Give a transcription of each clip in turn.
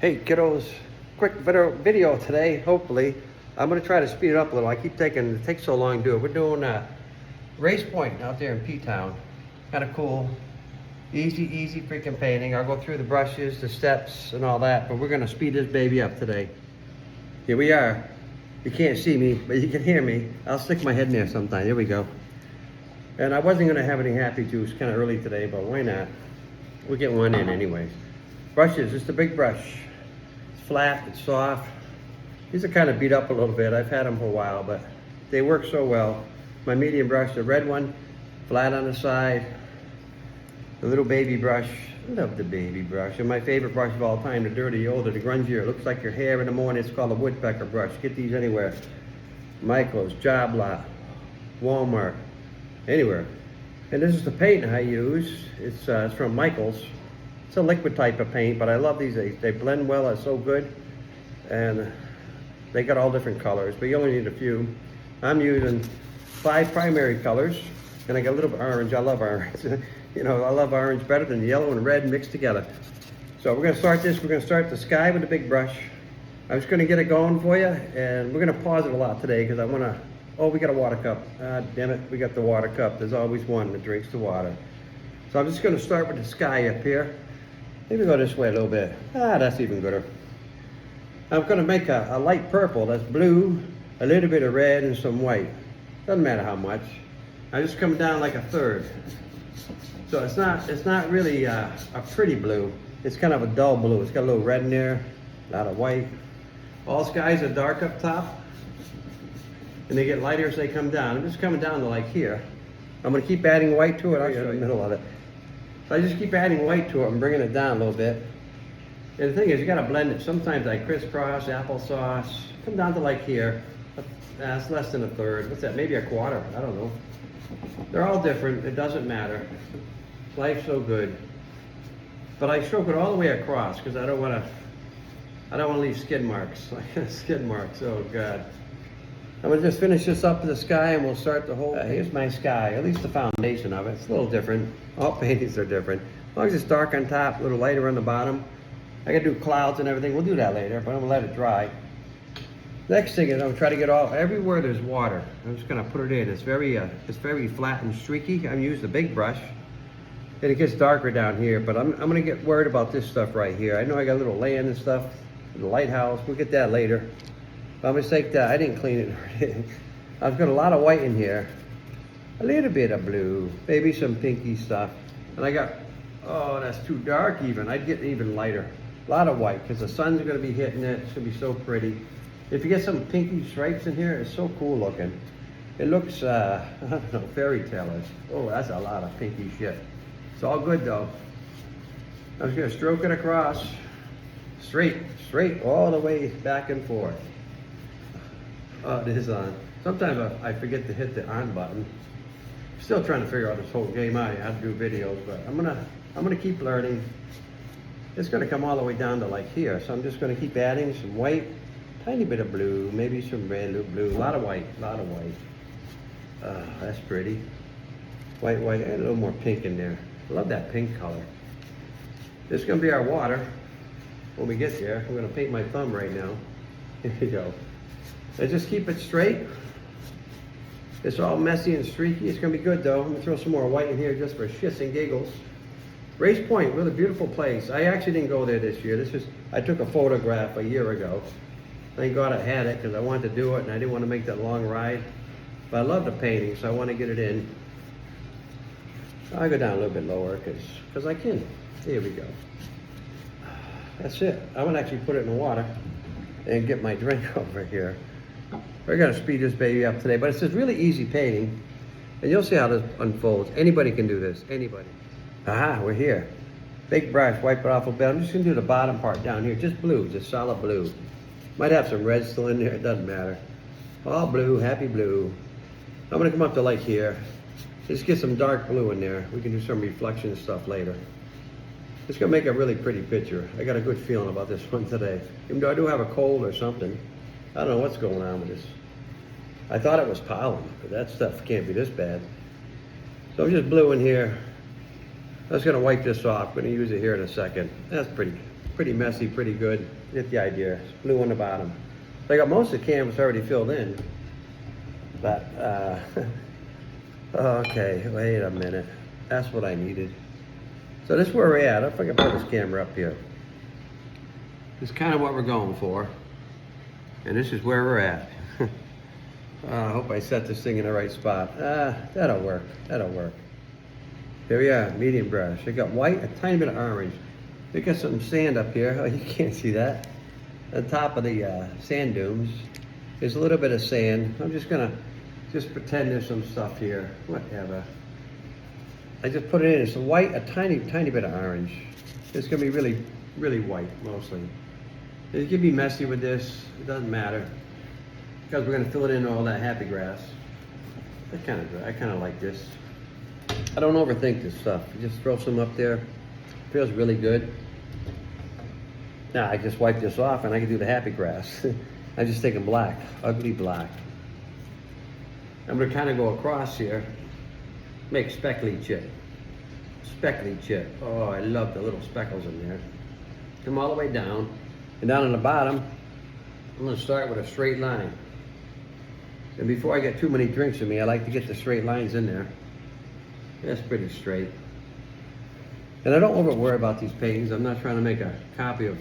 Hey kiddos, quick video today, hopefully. I'm gonna try to speed it up a little. It takes so long to do it. We're doing Race Point out there in P-Town. Kind of cool, easy freaking painting. I'll go through the brushes, the steps and all that, but we're gonna speed this baby up today. Here we are. You can't see me, but you can hear me. I'll stick my head in there sometime. Here we go. And I wasn't gonna have any happy juice, kind of early today, but why not? We'll get one in anyways. Brushes, just a big brush. Flat, it's soft. These are kind of beat up a little bit. I've had them for a while, but they work so well. My medium brush, the red one, flat on the side. The little baby brush, I love the baby brush. And my favorite brush of all time, the dirty, older, the grungier. It looks like your hair in the morning. It's called a woodpecker brush. Get these anywhere. Michael's, Job Lot, Walmart, anywhere. And this is the paint I use. It's from Michael's. It's a liquid type of paint, but I love these. They blend well, it's so good. And they got all different colors, but you only need a few. I'm using 5 primary colors, and I got a little bit of orange. I love orange. You know, I love orange better than yellow and red mixed together. So we're gonna start this. We're gonna start the sky with the big brush. I'm just gonna get it going for you, and we're gonna pause it a lot today because I wanna, oh, we got a water cup. Ah, damn it, we got the water cup. There's always one that drinks the water. So I'm just gonna start with the sky up here. Maybe go this way a little bit. Ah, that's even gooder. I'm gonna make a light purple. That's blue, a little bit of red, and some white. Doesn't matter how much. I just come down like a third. So it's not really a pretty blue. It's kind of a dull blue. It's got a little red in there, a lot of white. All skies are dark up top, and they get lighter as they come down. I'm just coming down to like here. I'm gonna keep adding white to it. I'll show you in the middle of it. So I just keep adding white to it and bringing it down a little bit. And the thing is, you gotta blend it. Sometimes I crisscross, applesauce. Come down to like here. That's less than a third. What's that? Maybe a quarter. I don't know. They're all different. It doesn't matter. Life's so good. But I stroke it all the way across because I don't wanna leave skid marks. Skid marks. Oh God. I'm gonna just finish this up to the sky and we'll start the whole, here's my sky, at least the foundation of it. It's a little different. All paintings are different. As long as it's dark on top, a little lighter on the bottom. I gotta do clouds and everything. We'll do that later, but I'm gonna let it dry. Next thing is I'm gonna try to get everywhere there's water. I'm just gonna put it in. It's very flat and streaky. I'm using the big brush. And it gets darker down here, but I'm gonna get worried about this stuff right here. I know I got a little land and stuff, the lighthouse. We'll get that later. By mistake, I didn't clean it. I've got a lot of white in here, a little bit of blue, maybe some pinky stuff. And I got, oh, that's too dark even. I'd get even lighter. A lot of white, because the sun's gonna be hitting it. It's gonna be so pretty. If you get some pinky stripes in here, it's so cool looking. It looks, I don't know, fairy tale-ish. Oh, that's a lot of pinky shit. It's all good though. I'm just gonna stroke it across, straight, all the way back and forth. Oh, it is on. Sometimes I forget to hit the on button. Still trying to figure out this whole game out. I have to do videos, but I'm gonna keep learning. It's gonna come all the way down to like here, so I'm just gonna keep adding some white, tiny bit of blue, maybe some red, blue, a lot of white. That's pretty. White, add a little more pink in there. I love that pink color. This is gonna be our water when we get there. I'm gonna paint my thumb right now. Here you go. And just keep it straight. It's all messy and streaky. It's gonna be good though. I'm gonna throw some more white in here just for shits and giggles. Race Point, really beautiful place. I actually didn't go there this year. I took a photograph a year ago. Thank God I had it because I wanted to do it and I didn't want to make that long ride. But I love the painting, so I want to get it in. I'll go down a little bit lower because I can. Here we go. That's it. I'm gonna actually put it in the water and get my drink over here. We're gonna speed this baby up today, but it's just really easy painting, and you'll see how this unfolds. Anybody can do this, anybody. Aha, we're here. Big brush, wipe it off a bit. I'm just gonna do the bottom part down here, just blue, just solid blue. Might have some red still in there, it doesn't matter. All blue, happy blue. I'm gonna come up to like here. Just get some dark blue in there. We can do some reflection stuff later. It's gonna make a really pretty picture. I got a good feeling about this one today. Even though I do have a cold or something. I don't know what's going on with this. I thought it was pollen, but that stuff can't be this bad. So I'm just blue in here. I'm just gonna wipe this off. I'm gonna use it here in a second. That's pretty pretty messy, pretty good. You get the idea. It's blue on the bottom. So I got most of the canvas already filled in. But, okay, wait a minute. That's what I needed. So this is where we're at. I think I put this camera up here. This is kind of what we're going for. And this is where we're at. I hope I set this thing in the right spot. That'll work. That'll work. Here we are, medium brush. I got white, a tiny bit of orange. We got some sand up here. Oh, you can't see that. On top of the sand dunes, there's a little bit of sand. I'm just gonna pretend there's some stuff here. Whatever. I just put it in. It's white, a tiny bit of orange. It's gonna be really, really white mostly. It can be messy with this. It doesn't matter because we're gonna fill it in all that happy grass. I kind of like this. I don't overthink this stuff. You just throw some up there. Feels really good. Now I just wipe this off and I can do the happy grass. I just take a black, ugly black. I'm gonna kind of go across here, make speckly chip. Speckly chip. Oh, I love the little speckles in there. Come all the way down. And down on the bottom, I'm gonna start with a straight line. And before I get too many drinks in me, I like to get the straight lines in there. That's pretty straight. And I don't over worry about these paintings. I'm not trying to make a copy of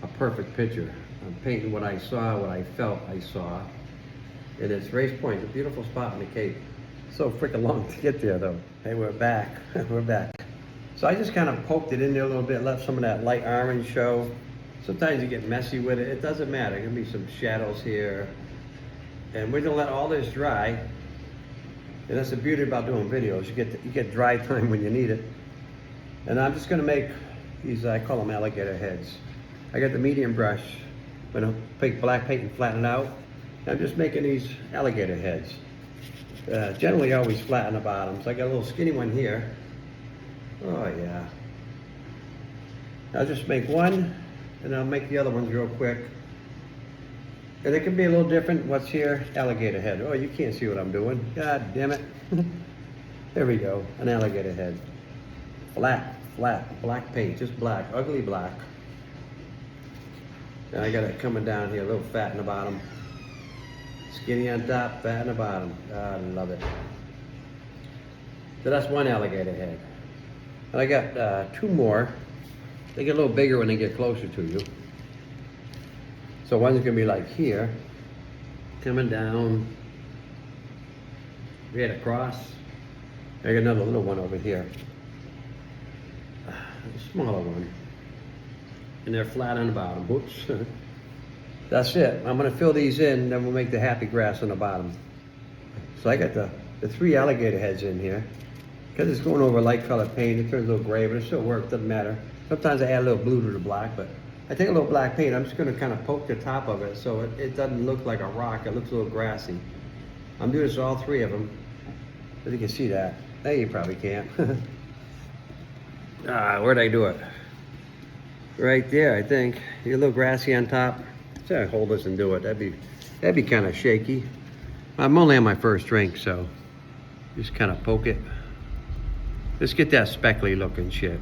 a perfect picture. I'm painting what I saw, what I felt I saw. And it's Race Point, a beautiful spot in the Cape. So freaking long to get there though. Hey, we're back, we're back. So I just kind of poked it in there a little bit, left some of that light orange show. Sometimes you get messy with it. It doesn't matter. There can be some shadows here. And we're gonna let all this dry. And that's the beauty about doing videos. You get dry time when you need it. And I'm just gonna make these, I call them alligator heads. I got the medium brush. I'm gonna take black paint and flatten it out. And I'm just making these alligator heads. Generally always flat on the bottom. So I got a little skinny one here. Oh yeah. I'll just make one and I'll make the other ones real quick. And it can be a little different. What's here? Alligator head. Oh, you can't see what I'm doing. God damn it. There we go, an alligator head. Flat, black paint, just black, ugly black. And I got it coming down here, a little fat in the bottom. Skinny on top, fat in the bottom. I love it. So that's one alligator head. And I got two more. They get a little bigger when they get closer to you. So one's gonna be like here, coming down, right across. I got another little one over here, a smaller one, and they're flat on the bottom. Whoops. That's it. I'm gonna fill these in, then we'll make the happy grass on the bottom. So I got the three alligator heads in here. Because it's going over light colored paint, it turns a little gray, but it still works, doesn't matter. Sometimes I add a little blue to the black, but I take a little black paint, I'm just gonna kind of poke the top of it so it doesn't look like a rock, it looks a little grassy. I'm doing this to all three of them, but you can see that. Hey, you probably can't. Where'd I do it? Right there, I think. You're a little grassy on top. So I hold this and do it. That'd be kind of shaky. I'm only on my first drink, so just kind of poke it. Just get that speckly looking shit.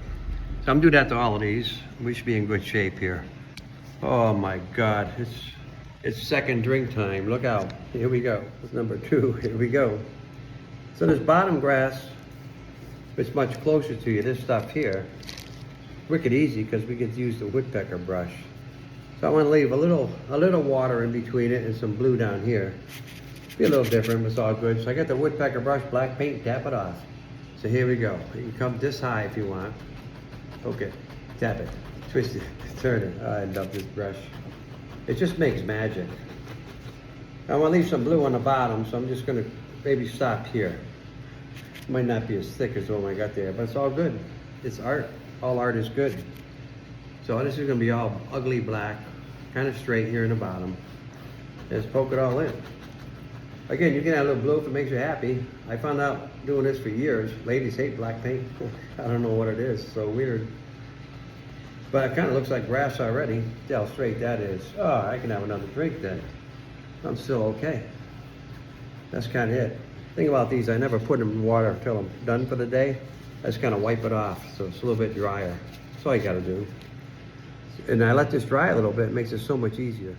So I'm doing that to all of these. We should be in good shape here. Oh my God, it's second drink time. Look out, here we go. That's number two, here we go. So this bottom grass, it's much closer to you. This stuff here, wicked easy because we get to use the woodpecker brush. So I want to leave a little water in between it and some blue down here. Be a little different, but it's all good. So I got the woodpecker brush, black paint, tap it off. So here we go. You can come this high if you want. Okay, tap it, twist it, turn it. Oh, I love this brush. It just makes magic. I want to leave some blue on the bottom, so I'm just going to maybe stop here. It might not be as thick as the one I got there, but it's all good. It's art. All art is good. So this is going to be all ugly black, kind of straight here in the bottom. Just poke it all in. Again, you can add a little blue if it makes you happy. I found out doing this for years, ladies hate black paint. I don't know what it is, so weird. But it kind of looks like grass already. See how straight that is. Oh, I can have another drink then. I'm still okay. That's kind of it. Thing about these, I never put them in water until I'm done for the day. I just kind of wipe it off so it's a little bit drier. That's all you got to do. And I let this dry a little bit, it makes it so much easier.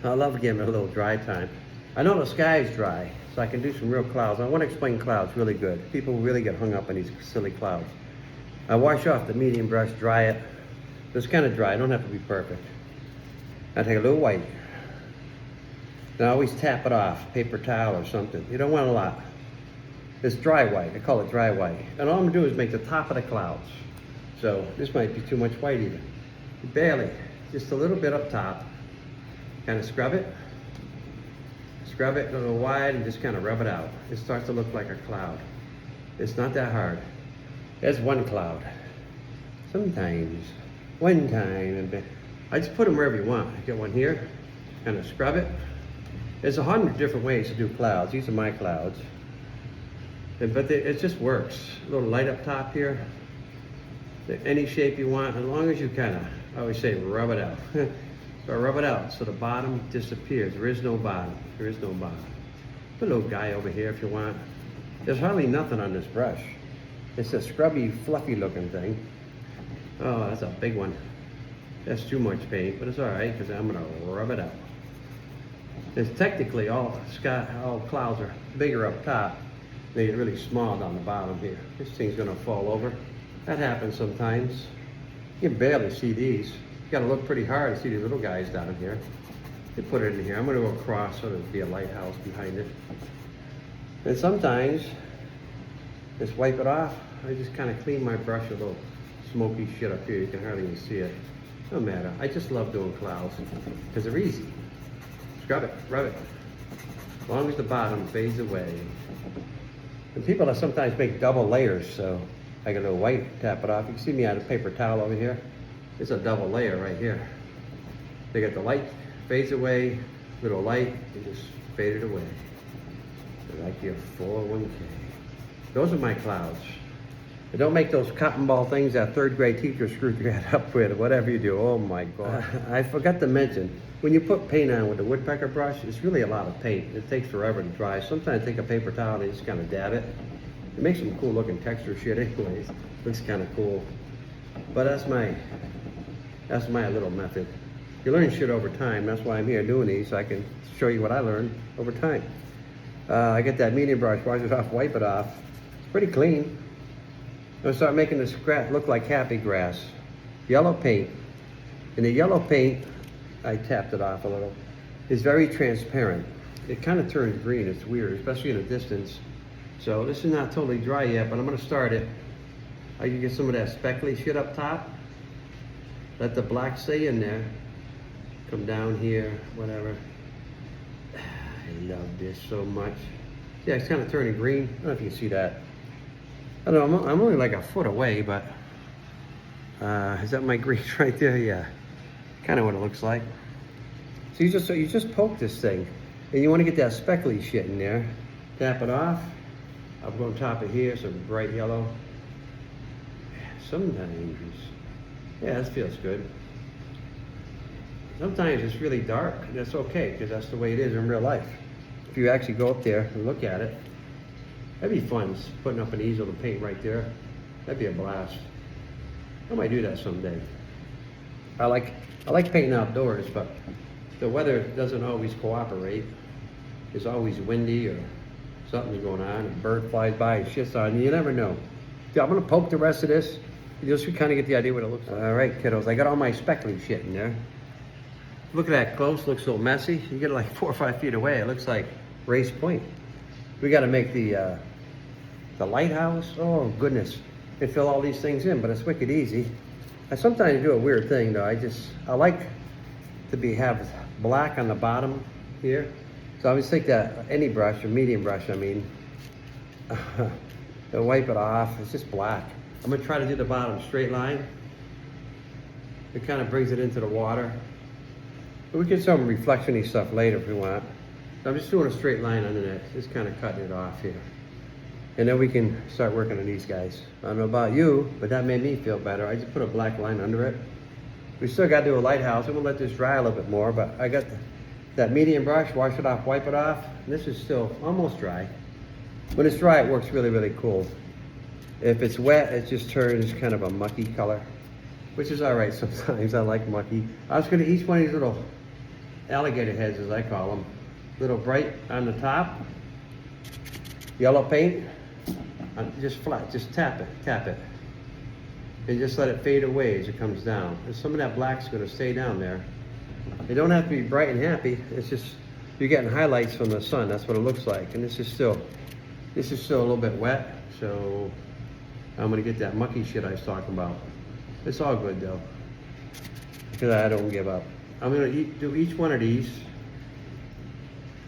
I love giving it a little dry time. I know the sky is dry, so I can do some real clouds. I want to explain clouds really good. People really get hung up on these silly clouds. I wash off the medium brush, dry it. It's kind of dry, I don't have to be perfect. I take a little white. And I always tap it off, paper towel or something. You don't want a lot. It's dry white, I call it dry white. And all I'm gonna do is make the top of the clouds. So this might be too much white even. Barely, just a little bit up top. Kind of scrub it a little wide and just kind of rub it out. It starts to look like a cloud. It's not that hard. There's one cloud. Sometimes, one time, and I just put them wherever you want. I get one here, kind of scrub it. There's 100 different ways to do clouds. These are my clouds. But it just works. A little light up top here. Any shape you want, as long as you kind of, I always say, rub it out. So rub it out so the bottom disappears. There is no bottom. There is no bottom. Put a little guy over here if you want. There's hardly nothing on this brush. It's a scrubby, fluffy looking thing. Oh, that's a big one. That's too much paint, but it's all right because I'm gonna rub it out. It's technically all clouds are bigger up top. They get really small down the bottom here. This thing's gonna fall over. That happens sometimes. You can barely see these. You gotta look pretty hard to see these little guys down here. They put it in here. I'm gonna go across so there'll be a lighthouse behind it. And sometimes, just wipe it off. I just kind of clean my brush, a little smoky shit up here. You can hardly even see it. No matter. I just love doing clouds because they're easy. Scrub it, rub it. As long as the bottom fades away. And people sometimes make double layers, so I get a little white, tap it off. You can see me on a paper towel over here. It's a double layer right here. They get the light, fades away, little light, and just fade it away. Like your 401k. Those are my clouds. And don't make those cotton ball things that third grade teacher screwed your head up with, whatever you do. Oh my God. I forgot to mention, when you put paint on with the woodpecker brush, it's really a lot of paint. It takes forever to dry. Sometimes I take a paper towel and just kind of dab it. It makes some cool looking texture shit anyways. Looks kind of cool. But that's my little method. You learn shit over time. That's why I'm here doing these, so I can show you what I learned over time. I get that medium brush, wash it off, wipe it off. It's pretty clean. I'm gonna start making this grass look like happy grass. Yellow paint. And the yellow paint, I tapped it off a little, is very transparent. It kind of turns green. It's weird, especially in the distance. So this is not totally dry yet, but I'm gonna start it. I can get some of that speckly shit up top. Let the black stay in there. Come down here, whatever. I love this so much. Yeah, it's kind of turning green. I don't know if you can see that. I don't know, I'm only like a foot away, but is that my green right there? Yeah, kind of what it looks like. So you just poke this thing, and you want to get that speckly shit in there. Tap it off. I'll go on top of here, some bright yellow. Sometimes, yeah, this feels good. Sometimes it's really dark, and that's okay, because that's the way it is in real life. If you actually go up there and look at it, that'd be fun, just putting up an easel to paint right there. That'd be a blast. I might do that someday. I like painting outdoors, but the weather doesn't always cooperate. It's always windy or something's going on, a bird flies by and shits on you. You never know. Yeah, I'm gonna poke the rest of this. You just kind of get the idea what it looks like. All right, kiddos, I got all my speckly shit in there. Look at that close, looks so messy. You get it like 4 or 5 feet away, it looks like Race Point. We gotta make the lighthouse. Oh goodness, you fill all these things in, but it's wicked easy. I sometimes do a weird thing though. I like to have black on the bottom here. So I always take that, any brush, or medium brush, I mean, and wipe it off. It's just black. I'm gonna try to do the bottom straight line. It kind of brings it into the water. But we can do some reflection-y stuff later if we want. So I'm just doing a straight line under that, just kind of cutting it off here. And then we can start working on these guys. I don't know about you, but that made me feel better. I just put a black line under it. We still got to do a lighthouse. I'm gonna let this dry a little bit more, but I got that medium brush, wash it off, wipe it off. And this is still almost dry. When it's dry, it works really, really cool. If it's wet, it just turns kind of a mucky color. which is all right sometimes. I like mucky. I was gonna each one of these little alligator heads, as I call them, little bright on the top, yellow paint, just flat, just tap it, and just let it fade away as it comes down. And some of that black's gonna stay down there. They don't have to be bright and happy. It's just you're getting highlights from the sun. That's what it looks like. And this is still a little bit wet, so I'm gonna get that mucky shit I was talking about. It's all good though, because I don't give up. I'm gonna do each one of these,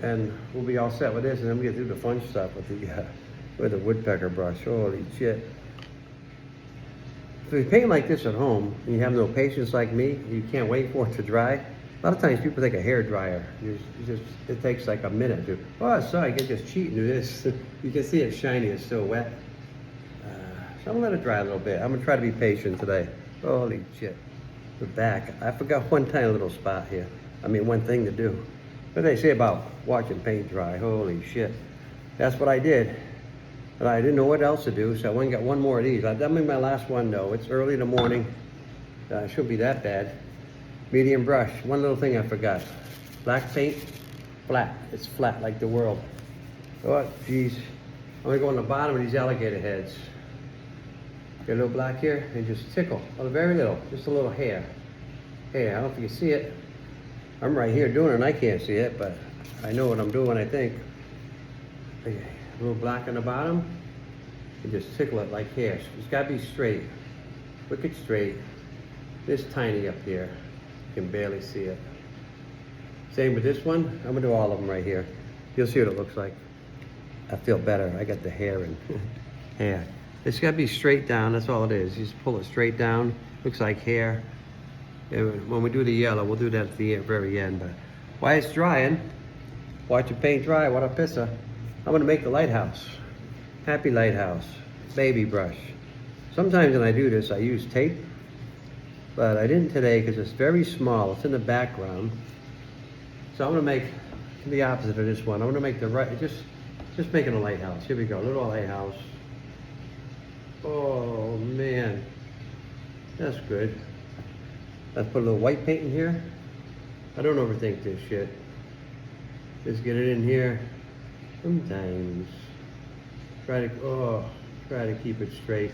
and we'll be all set with this, and then we get to do the fun stuff with the woodpecker brush. Holy shit. If you paint like this at home, and you have no patience like me, you can't wait for it to dry. A lot of times people take a hair dryer. It takes like a minute to, oh, sorry, I can just cheat and do this. You can see it's shiny, it's still wet. So I'm gonna let it dry a little bit. I'm gonna try to be patient today. Holy shit. The back, I forgot one tiny little spot here. I mean, one thing to do. What do they say about watching paint dry? Holy shit. That's what I did. But I didn't know what else to do, so I went and got one more of these. That may be my last one though. It's early in the morning. It shouldn't be that bad. Medium brush. One little thing I forgot. Black paint, flat. It's flat like the world. Oh, geez. I'm gonna go on the bottom of these alligator heads. Get a little black here and just tickle. Well, very little, just a little hair. Hey, I don't know if you can see it. I'm right here doing it and I can't see it, but I know what I'm doing, I think. Okay. A little black on the bottom and just tickle it like hair. It's gotta be straight, wicked straight. This tiny up here, you can barely see it. Same with this one. I'm gonna do all of them right here. You'll see what it looks like. I feel better. I got the hair and hair. It's gotta be straight down, that's all it is. You just pull it straight down, looks like hair. And when we do the yellow, we'll do that at the very end. But while it's drying, watch the paint dry, what a pisser. I'm gonna make the lighthouse. Happy lighthouse, baby brush. Sometimes when I do this, I use tape, but I didn't today because it's very small. It's in the background. So I'm gonna make the opposite of this one. I'm gonna make the right, just making a lighthouse. Here we go, little lighthouse. Oh man, that's good. Let's put a little white paint in here. I don't overthink this shit. Just get it in here. Sometimes try to keep it straight.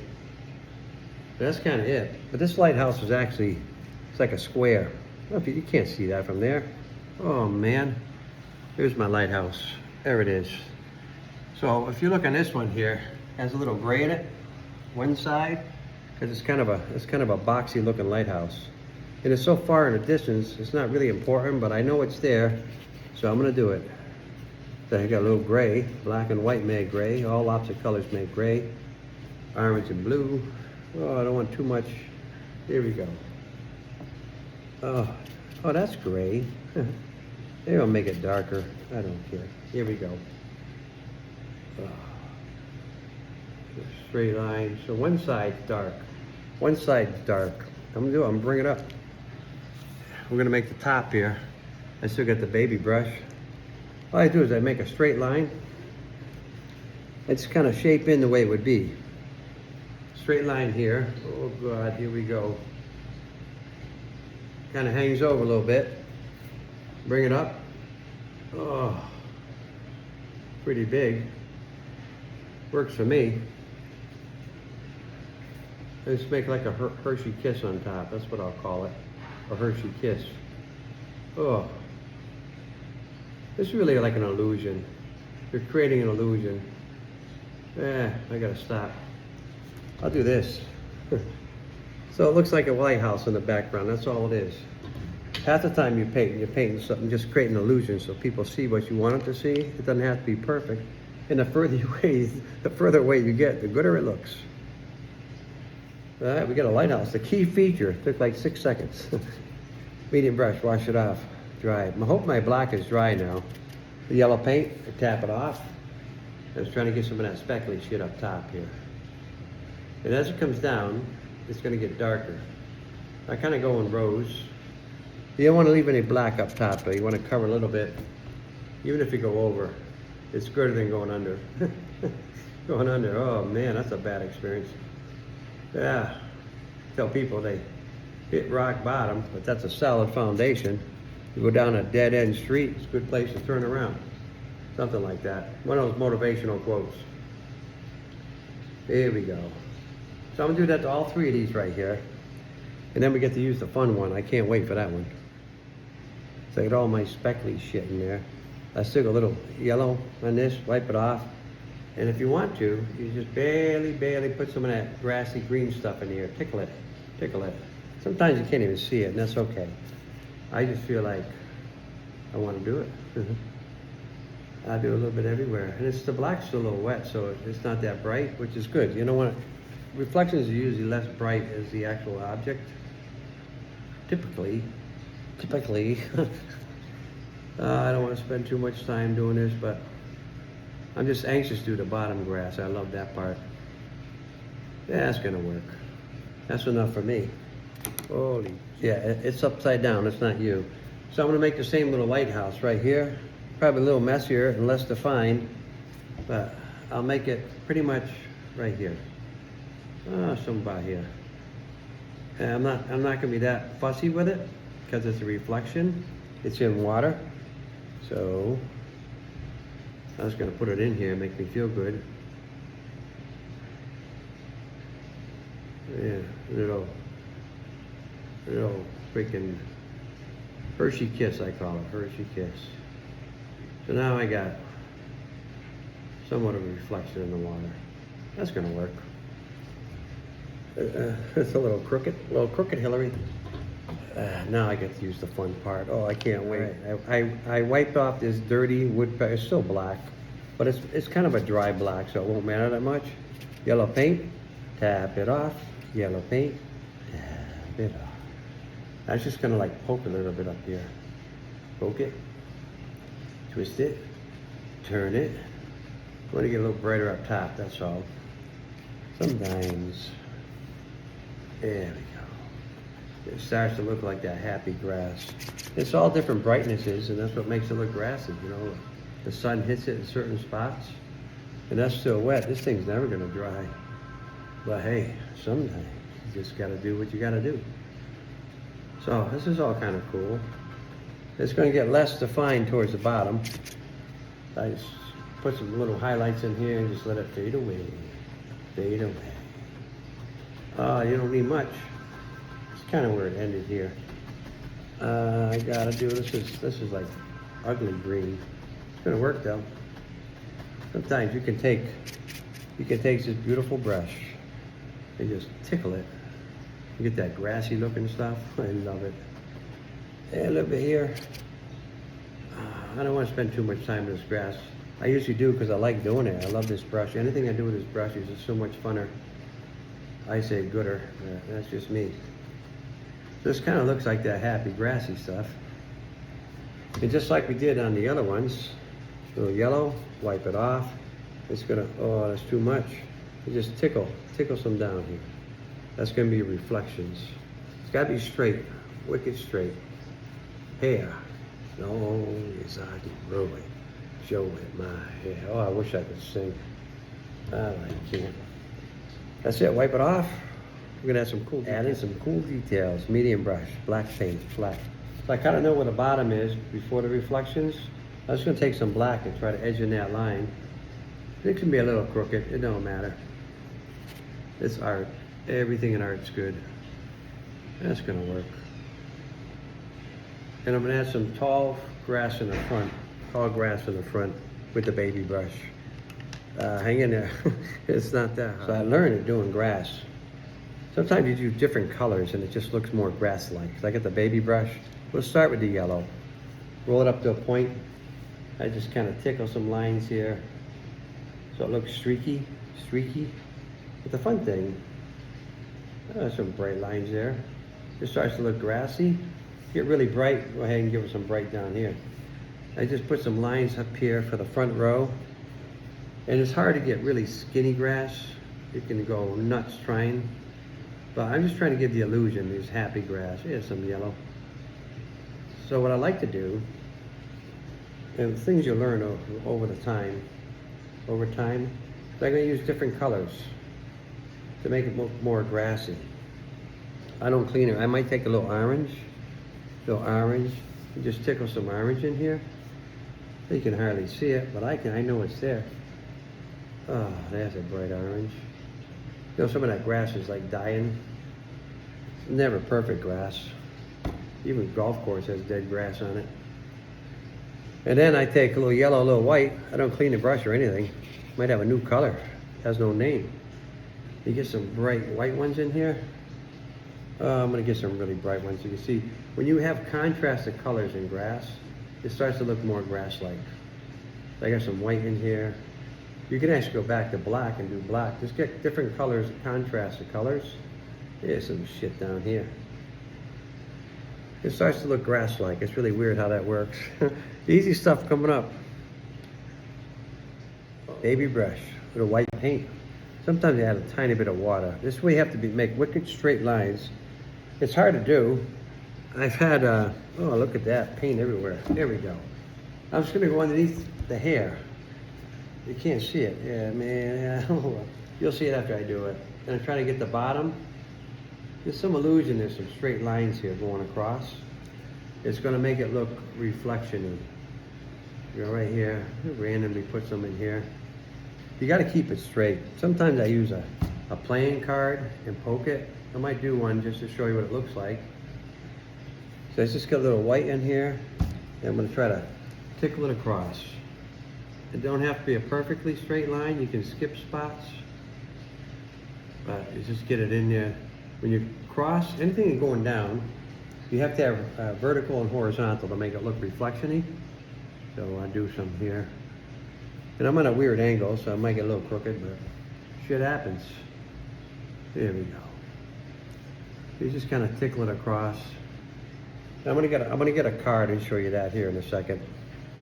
But that's kind of it. But this lighthouse is actually, it's like a square. I don't know if you can't see that from there. Oh man, here's my lighthouse. There it is. So if you look on this one here, it has a little gray in it, one side, because it's kind of a boxy looking lighthouse. And it's so far in the distance, it's not really important, but I know it's there, so I'm gonna do it. So I got a little gray, black and white made gray, all lots of colors made gray, orange and blue. Oh, I don't want too much. Here we go. Oh, that's gray. Maybe I'll make it darker. I don't care. Here we go. Oh. Straight line. So one side's dark. One side's dark. I'm gonna bring it up. We're gonna make the top here. I still got the baby brush. All I do is I make a straight line. I just kind of shape in the way it would be. Straight line here. Oh God, here we go. Kind of hangs over a little bit. Bring it up. Oh, pretty big. Works for me. Let's make like a Hershey kiss on top. That's what I'll call it. A Hershey kiss. Oh. It's really like an illusion. You're creating an illusion. I gotta stop. I'll do this. So it looks like a lighthouse in the background. That's all it is. Half the time you're painting something, just creating an illusion so people see what you want them to see. It doesn't have to be perfect. And the further away you get, the gooder it looks. All right, we got a lighthouse. The key feature took like 6 seconds. Medium brush, wash it off, dry it. I hope my black is dry now. The yellow paint, I tap it off. I was trying to get some of that speckly shit up top here. And as it comes down, it's gonna get darker. I kind of go in rows. You don't want to leave any black up top, though. You want to cover a little bit. Even if you go over, it's good than going under. Going under, oh man, that's a bad experience. Yeah, tell people they hit rock bottom, but that's a solid foundation. You go down a dead end street, it's a good place to turn around. Something like that. One of those motivational quotes. Here we go. So I'm gonna do that to all three of these right here. And then we get to use the fun one. I can't wait for that one. So I got all my speckly shit in there. I stick a little yellow on this, wipe it off. And if you want to, you just barely put some of that grassy green stuff in here. Tickle it, tickle it. Sometimes you can't even see it, and that's okay. I just feel like I want to do it. I do a little bit everywhere. And the black's still a little wet, so it's not that bright, which is good. You know what? Reflections are usually less bright as the actual object. Typically. I don't want to spend too much time doing this, but I'm just anxious to do the bottom grass. I love that part. Yeah, it's gonna work. That's enough for me. Holy, yeah, it's upside down, it's not you. So I'm gonna make the same little lighthouse right here. Probably a little messier and less defined, but I'll make it pretty much right here. Some about here. And I'm not gonna be that fussy with it because it's a reflection. It's in water. So I was gonna put it in here, make me feel good. Yeah, little freaking Hershey kiss, I call it, Hershey kiss. So now I got somewhat of a reflection in the water. That's gonna work. It's a little crooked, Hillary. Now I get to use the fun part. Oh, I can't wait. I wiped off this dirty wood, it's still black, but it's kind of a dry black, so it won't matter that much. Yellow paint, tap it off. Yellow paint, tap it off. I was just gonna like poke a little bit up here. Poke it, twist it, turn it. I want to get a little brighter up top, that's all. Sometimes, there we go. It starts to look like that happy grass. It's all different brightnesses, and that's what makes it look grassy, you know. The sun hits it in certain spots, and that's still wet. This thing's never gonna dry. But hey, sometimes you just gotta do what you gotta do. So this is all kind of cool. It's gonna get less defined towards the bottom. I just put some little highlights in here and just let it fade away. Fade away. You don't need much. It's kind of where it ended here. I gotta do, this is like ugly green. It's gonna work though. Sometimes you can take this beautiful brush and just tickle it. You get that grassy looking stuff. I love it. And a little bit here. I don't want to spend too much time with this grass. I usually do because I like doing it. I love this brush. Anything I do with this brush is just so much funner. I say gooder. That's just me. This kind of looks like that happy grassy stuff. And just like we did on the other ones, a little yellow, wipe it off. It's gonna, oh, that's too much. You just tickle some down here. That's gonna be reflections. It's gotta be straight, wicked straight. Hair, long as I can grow it, show it my hair. Oh, I wish I could sing. I can't. That's it, wipe it off. We're gonna add in some cool details. Medium brush, black paint, flat. So I kind of know where the bottom is before the reflections. I'm just gonna take some black and try to edge in that line. It can be a little crooked, it don't matter. It's art. Everything in art's good. That's gonna work. And I'm gonna add some tall grass in the front with the baby brush. Hang in there, it's not that hard. So I learned it doing grass. Sometimes you do different colors and it just looks more grass-like. So I get the baby brush. We'll start with the yellow. Roll it up to a point. I just kind of tickle some lines here so it looks streaky. But the fun thing, some bright lines there. It starts to look grassy. Get really bright, go ahead and give it some bright down here. I just put some lines up here for the front row. And it's hard to get really skinny grass. You can go nuts trying. But I'm just trying to give the illusion there's happy grass. Here's some yellow. So what I like to do, and things you learn over time, so I'm gonna use different colors to make it look more grassy. I don't clean it. I might take a little orange, and just tickle some orange in here. You can hardly see it, but I know it's there. Oh, there's a bright orange. You know, some of that grass is like dying. It's never perfect grass. Even golf course has dead grass on it. And then I take a little yellow, a little white. I don't clean the brush or anything. Might have a new color. It has no name. You get some bright white ones in here. I'm gonna get some really bright ones. You can see, when you have contrasted colors in grass, it starts to look more grass-like. So I got some white in here. You can actually go back to black and do black. Just get different colors, contrasted colors. There's some shit down here. It starts to look grass-like. It's really weird how that works. Easy stuff coming up. Baby brush with a white paint. Sometimes you add a tiny bit of water. This way you have to make wicked straight lines. It's hard to do. I've had, oh, look at that, paint everywhere. There we go. I'm just gonna go underneath the hair. You can't see it. Yeah, man, you'll see it after I do it. And I'm trying to get the bottom. There's some illusion, there's some straight lines here going across. It's gonna make it look reflection-y. Go right here, randomly put some in here. You gotta keep it straight. Sometimes I use a playing card and poke it. I might do one just to show you what it looks like. So let's just get a little white in here. And I'm gonna try to tickle it across. It don't have to be a perfectly straight line. You can skip spots. But you just get it in there. When you cross, anything going down, you have to have vertical and horizontal to make it look reflection-y. So I'll do some here. And I'm on a weird angle, so I might get a little crooked, but shit happens. There we go. You just kind of tickle it across. I'm gonna get a card and show you that here in a second.